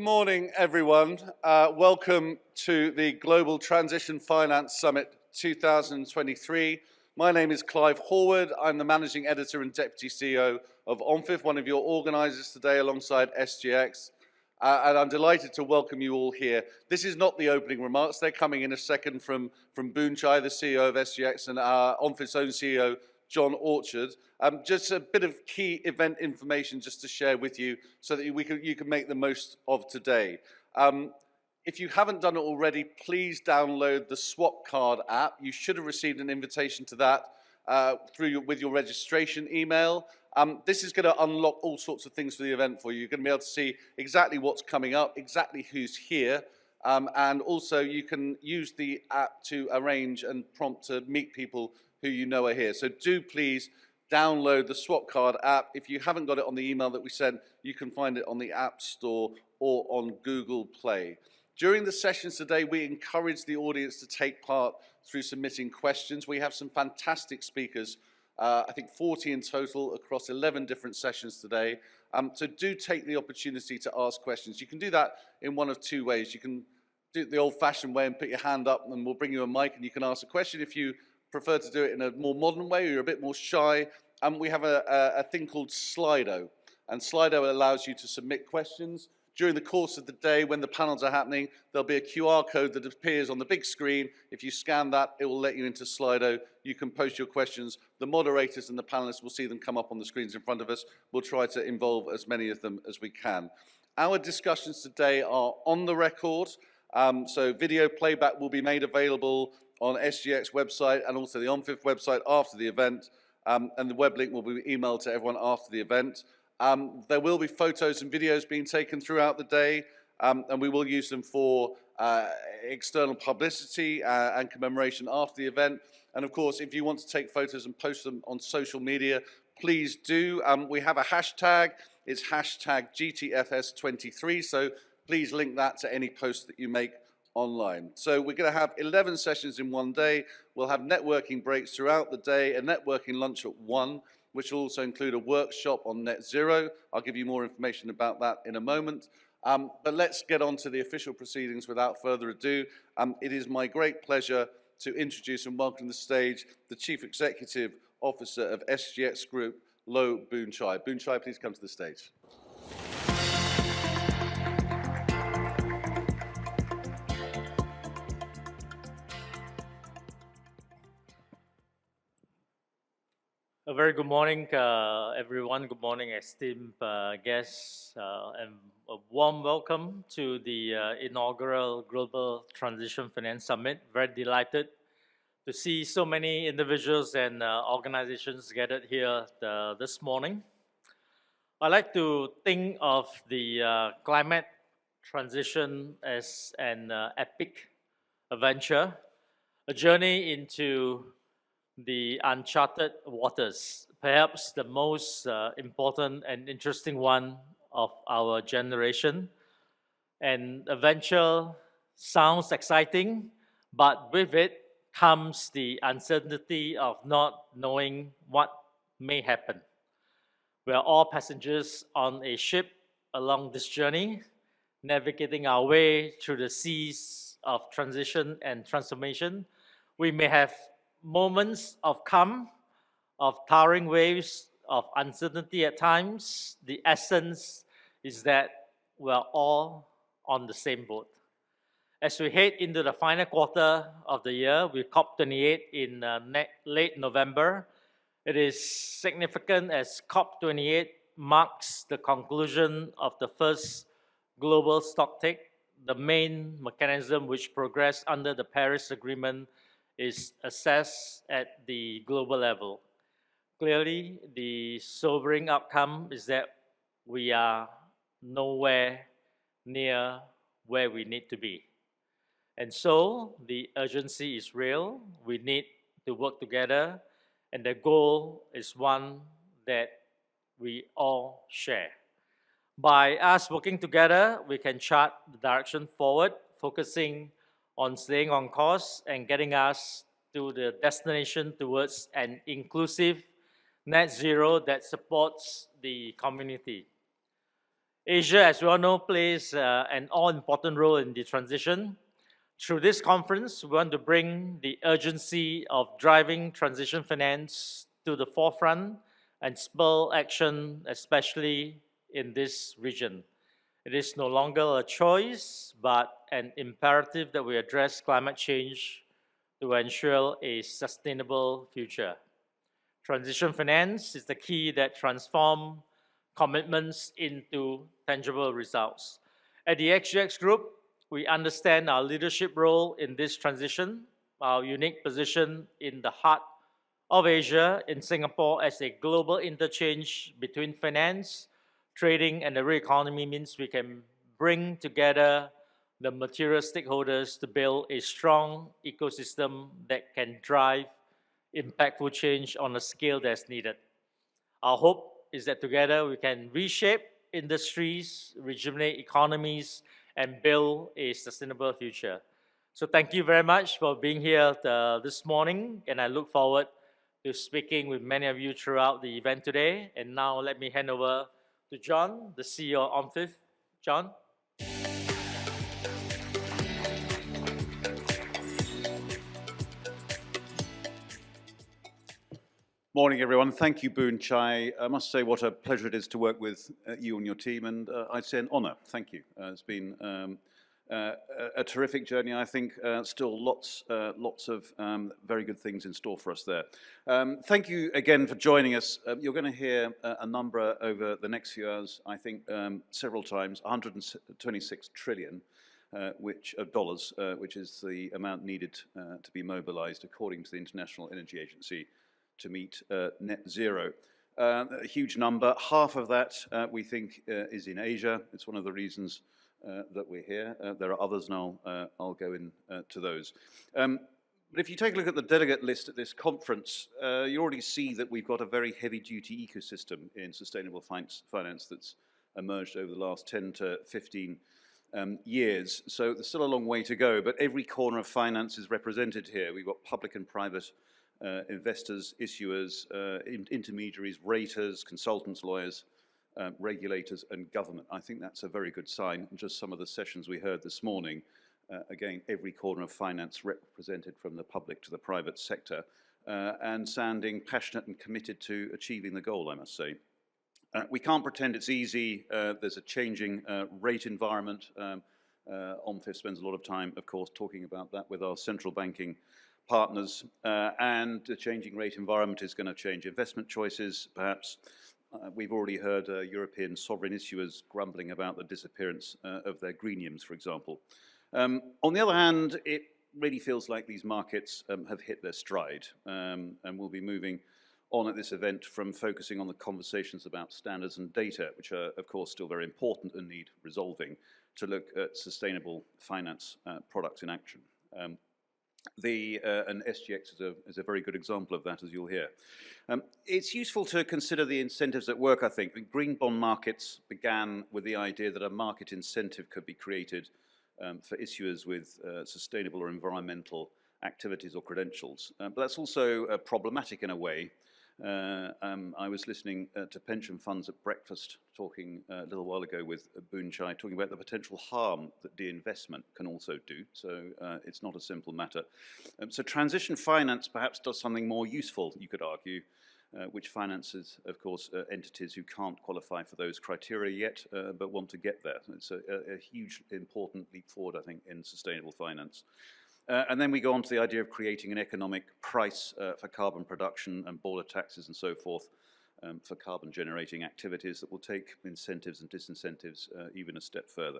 morning, everyone. Welcome to the Global Transition Finance Summit 2023. My name is Clive Horwood. I'm the Managing Editor and Deputy CEO of ONFIF, one of your organisers today alongside SGX. And I'm delighted to welcome you all here. This is not the opening remarks. They're coming in a second from Boon Chye, the CEO of SGX, and our ONFIF's own CEO, John Orchard. Just a bit of key event information just to share with you so that you can make the most of today. If you haven't done it already, please download the Swapcard app. You should have received an invitation to that with your registration email. This is going to unlock all sorts of things for the event for you. You're going to be able to see exactly what's coming up, exactly who's here, and also you can use the app to arrange and prompt to meet people who you know are here. So do please download the Swapcard app. If you haven't got it on the email that we sent, you can find it on the App Store or on Google Play. During the sessions today, we encourage the audience to take part through submitting questions. We have some fantastic speakers, I think 40 in total across 11 different sessions today. So do take the opportunity to ask questions. You can do that in one of two ways. You can do it the old-fashioned way and put your hand up and we'll bring you a mic and you can ask a question. If you prefer to do it in a more modern way or you're a bit more shy, we have a thing called Slido. And Slido allows you to submit questions. During the course of the day, when the panels are happening, there'll be a QR code that appears on the big screen. If you scan that, it will let you into Slido. You can post your questions. The moderators and the panelists will see them come up on the screens in front of us. We'll try to involve as many of them as we can. Our discussions today are on the record. So video playback will be made available on SGX website and also the ONFIF website after the event. And the web link will be emailed to everyone after the event. There will be photos and videos being taken throughout the day, and we will use them for external publicity and commemoration after the event. And of course, if you want to take photos and post them on social media, please do. We have a hashtag. It's hashtag GTFS23, so please link that to any post that you make online. So we're going to have 11 sessions in one day. We'll have networking breaks throughout the day, a networking lunch at 1, which will also include a workshop on net zero. I'll give you more information about that in a moment. But let's get on to the official proceedings without further ado. It is my great pleasure to introduce and welcome to the stage the Chief Executive Officer of SGX Group, Loh Boon Chye. Boon Chye, please come to the stage. A very good morning, everyone. Good morning, esteemed guests, and a warm welcome to the inaugural Global Transition Finance Summit. Very delighted to see so many individuals and organizations gathered here this morning. I like to think of the climate transition as an epic adventure, a journey into the uncharted waters, perhaps the most important and interesting one of our generation. And adventure sounds exciting, but with it comes the uncertainty of not knowing what may happen. We are all passengers on a ship along this journey, navigating our way through the seas of transition and transformation. We may have moments of calm, of towering waves, of uncertainty at times. The essence is that we're all on the same boat. As we head into the final quarter of the year with COP28 in late November, it is significant as COP28 marks the conclusion of the first global stocktake, the main mechanism which progressed under the Paris Agreement is assessed at the global level. Clearly, the sobering outcome is that we are nowhere near where we need to be. And so the urgency is real. We need to work together, and the goal is one that we all share. By us working together, we can chart the direction forward, focusing on staying on course and getting us to the destination towards an inclusive net zero that supports the community. Asia, as we all know, plays an all-important role in the transition. Through this conference, we want to bring the urgency of driving transition finance to the forefront and spur action, especially in this region. It is no longer a choice, but an imperative that we address climate change to ensure a sustainable future. Transition finance is the key that transforms commitments into tangible results. At the XGX Group, we understand our leadership role in this transition, our unique position in the heart of Asia, in Singapore as a global interchange between finance, trading, and the real economy means we can bring together the material stakeholders to build a strong ecosystem that can drive impactful change on a scale that's needed. Our hope is that together we can reshape industries, rejuvenate economies, and build a sustainable future. So thank you very much for being here this morning, and I look forward to speaking with many of you throughout the event today. And now let me hand over to John, the CEO of OMFIF. John? Morning, everyone. Thank you, Boon Chye. I must say what a pleasure it is to work with you and your team, and I'd say an honour. Thank you. It's been a terrific journey, I think. Still lots of very good things in store for us there. Thank you again for joining us. You're going to hear a number over the next few hours, I think several times, 126 trillion of dollars, which is the amount needed to be mobilized according to the International Energy Agency to meet net zero. A huge number. Half of that we think is in Asia. It's one of the reasons that we're here. There are others, and I'll go into those. But if you take a look at the delegate list at this conference, you already see that we've got a very heavy-duty ecosystem in sustainable finance that's emerged over the last 10 to 15 years. So there's still a long way to go, but every corner of finance is represented here. We've got public and private investors, issuers, intermediaries, raters, consultants, lawyers, regulators, and government. I think that's a very good sign. Just some of the sessions we heard this morning, again, every corner of finance represented from the public to the private sector, and sounding passionate and committed to achieving the goal, I must say. We can't pretend it's easy. There's a changing rate environment. OMFIF spends a lot of time, of course, talking about that with our central banking partners, and the changing rate environment is going to change investment choices, perhaps. We've already heard European sovereign issuers grumbling about the disappearance of their greeniums, for example. On the other hand, it really feels like these markets have hit their stride, and we'll be moving on at this event from focusing on the conversations about standards and data, which are, of course, still very important and need resolving, to look at sustainable finance products in action. And SGX is a very good example of that, as you'll hear. It's useful to consider the incentives at work, I think. The green bond markets began with the idea that a market incentive could be created for issuers with sustainable or environmental activities or credentials. But that's also problematic in a way. I was listening to pension funds at breakfast talking a little while ago with Boon Chye, talking about the potential harm that de-investment can also do. So it's not a simple matter. So transition finance perhaps does something more useful, you could argue, which finances, of course, entities who can't qualify for those criteria yet, but want to get there. It's a huge, important leap forward, I think, in sustainable finance. And then we go on to the idea of creating an economic price for carbon production and border taxes and so forth for carbon generating activities that will take incentives and disincentives even a step further.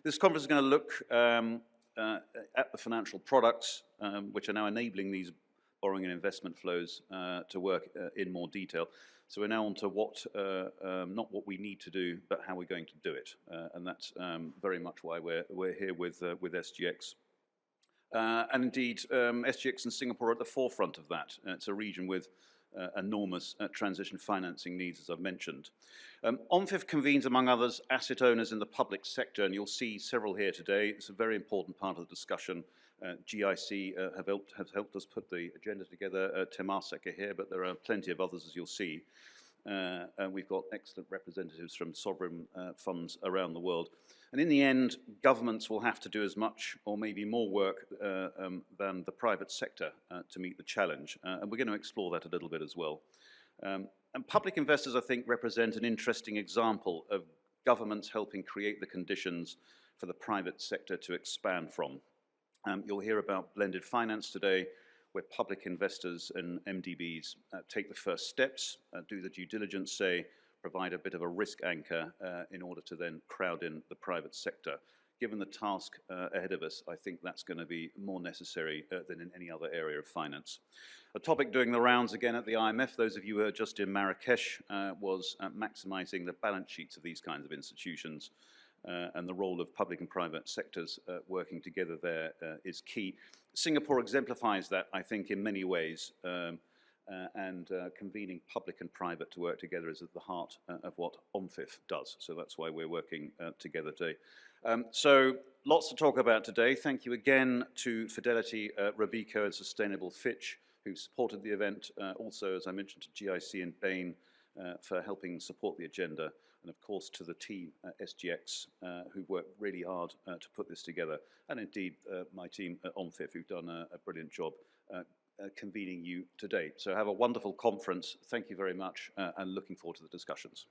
This conference is going to look at the financial products which are now enabling these borrowing and investment flows to work in more detail. So we're now on to not what we need to do, but how we're going to do it. And that's very much why we're here with SGX. And indeed, SGX and Singapore are at the forefront of that. It's a region with enormous transition financing needs, as I've mentioned. OMFIF convenes, among others, asset owners in the public sector, and you'll see several here today. It's a very important part of the discussion. GIC have helped us put the agenda together. Temasek are here, but there are plenty of others, as you'll see. and we've got excellent representatives from sovereign funds around the world. And in the end, governments will have to do as much or maybe more work than the private sector to meet the challenge. And we're going to explore that a little bit as well. And public investors, I think, represent an interesting example of governments helping create the conditions for the private sector to expand from. You'll hear about blended finance today, where public investors and MDBs take the first steps, do the due diligence, say, provide a bit of a risk anchor in order to then crowd in the private sector. Given the task ahead of us, I think that's going to be more necessary than in any other area of finance. A topic doing the rounds again at the IMF, those of you who are just in Marrakesh, was maximizing the balance sheets of these kinds of institutions. And the role of public and private sectors working together there is key. Singapore exemplifies that, I think, in many ways, and convening public and private to work together is at the heart of what OMFIF does. So that's why we're working together today. So lots to talk about today. Thank you again to Fidelity, Robeco, and Sustainable Fitch, who supported the event. Also, as I mentioned, to GIC and Bain for helping support the agenda. And of course to the team at SGX who've worked really hard to put this together. And indeed my team at OMFIF who've done a brilliant job convening you today. So have a wonderful conference. Thank you very much and looking forward to the discussions.